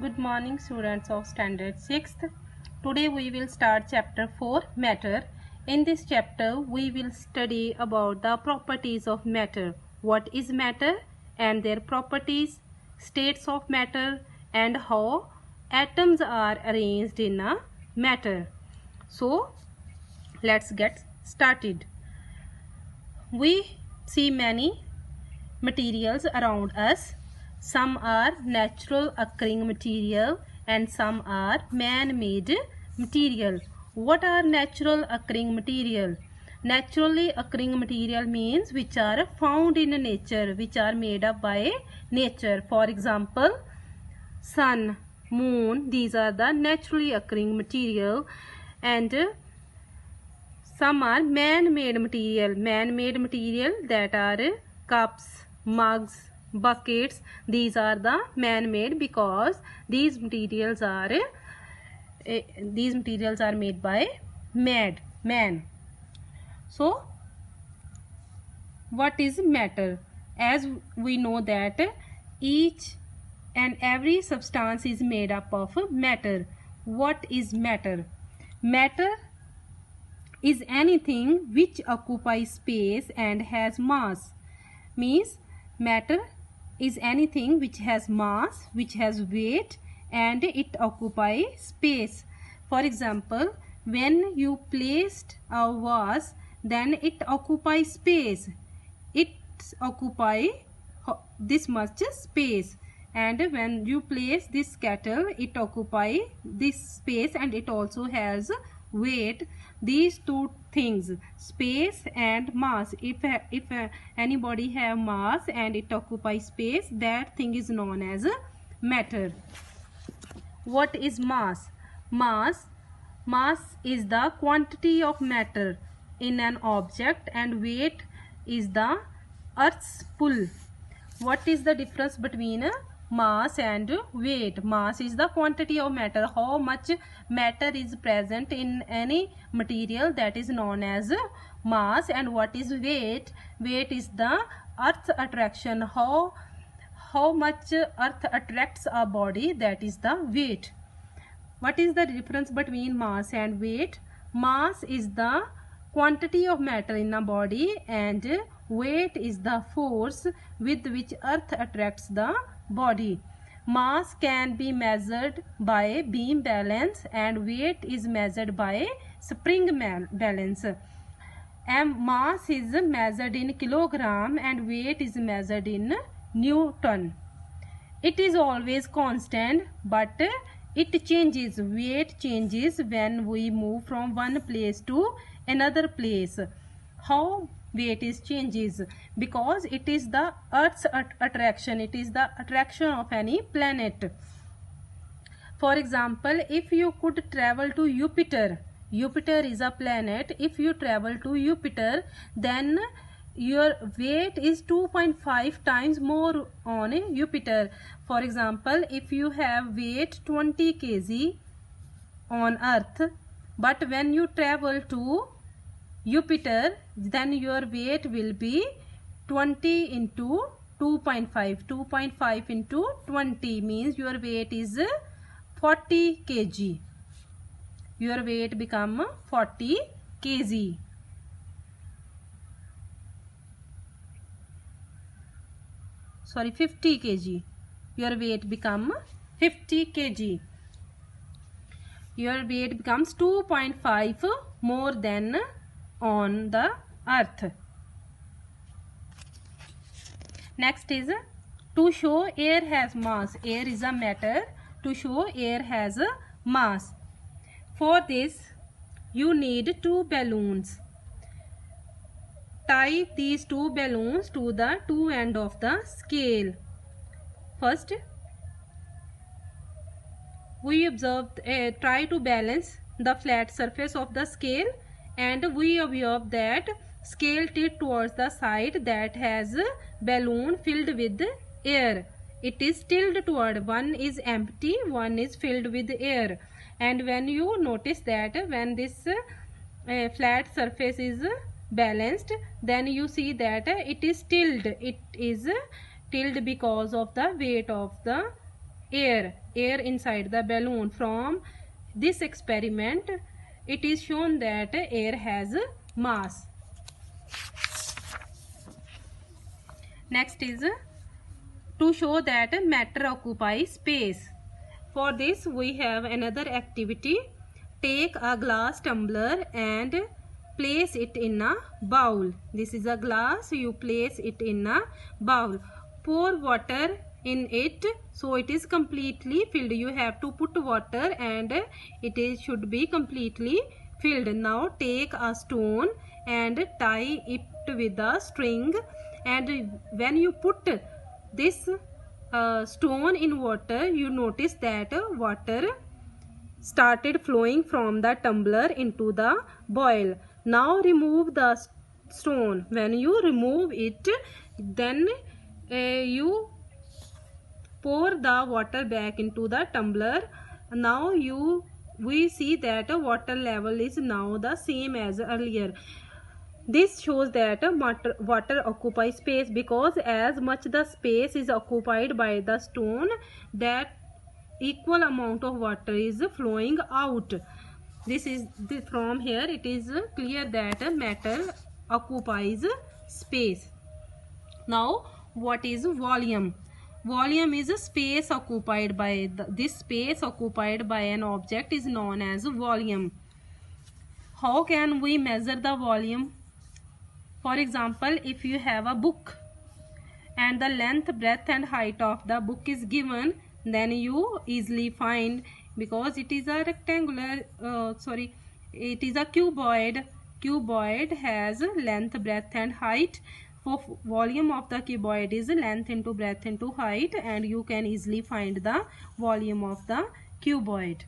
Good morning, students of standard 6th. Today we will start chapter 4, matter. In this chapter we will study about the properties of matter. What is matter and their properties, states of matter, and how atoms are arranged in a matter. So let's get started. We see many materials around us. Some are natural occurring material and some are man-made material. What are natural occurring material? Naturally occurring material means which are found in nature, which are made up by nature. For example, sun, moon, these are the naturally occurring material, and some are man-made material. Man-made material, that are cups, mugs, buckets. These are the man-made because these materials are made by man. So what is matter? As we know that each and every substance is made up of matter. What is matter? Matter is anything which occupies space and has mass. Means matter is anything which has mass, which has weight, and it occupies space. For example, when you placed a vase, then it occupies space. It occupies this much space. And when you place this kettle, it occupies this space and it also has weight. These two things, space and mass, if anybody have mass and it occupies space, that thing is known as matter. What is mass? Mass is the quantity of matter in an object, and weight is the earth's pull. What is the difference between mass and weight? Mass is the quantity of matter, how much matter is present in any material, that is known as mass. And what is weight? Weight is the earth's attraction, how much earth attracts a body, that is the weight. What is the difference between mass and weight? Mass is the quantity of matter in a body, and weight is the force with which earth attracts the body. Mass can be measured by beam balance and weight is measured by spring balance. And mass is measured in kilogram and weight is measured in Newton. It is always constant, but it changes. Weight changes when we move from one place to another place. How weight is changes? Because it is the earth's attraction, it is the attraction of any planet. For example, if you could travel to Jupiter is a planet. If you travel to Jupiter, then your weight is 2.5 times more on Jupiter. For example, if you have weight 20 kg on Earth, but when you travel to Jupiter, then your weight will be 20 into 2.5. 2.5 into 20 means your weight is 40 kg. Your weight become 40 kg. Sorry, 50 kg. Your weight become 50 kg. Your weight becomes 2.5 more than on the earth. Next is to show air has mass. Air is a matter. To show air has a mass. For this, you need two balloons. Tie these two balloons to the two ends of the scale. First, we try to balance the flat surface of the scale, and we observe that scale tilt towards the side that has balloon filled with air. It is tilted toward, one is empty, one is filled with air. And when you notice that when this flat surface is balanced, then you see that it is tilted. It is tilted because of the weight of the air inside the balloon. From this experiment, it is shown that air has mass. Next is to show that matter occupies space. For this we have another activity. Take a glass tumbler and place it in a bowl. This is a glass, you place it in a bowl. Pour water in it so it is completely filled. You have to put water and should be completely filled. Now take a stone and tie it with a string, and when you put this stone in water, you notice that water started flowing from the tumbler into the boil. Now remove the stone. When you remove it, then you pour the water back into the tumbler. Now we see that water level is now the same as earlier. This shows that water occupies space, because as much the space is occupied by the stone, that equal amount of water is flowing out. From here it is clear that matter occupies space. Now what is volume? Volume is a space occupied by this space occupied by an object is known as volume. How can we measure the volume? For example, if you have a book and the length, breadth and height of the book is given, then you easily find, because it is a rectangular, it is a cuboid. Cuboid has length, breadth and height. For volume of the cuboid is length into breadth into height, and you can easily find the volume of the cuboid.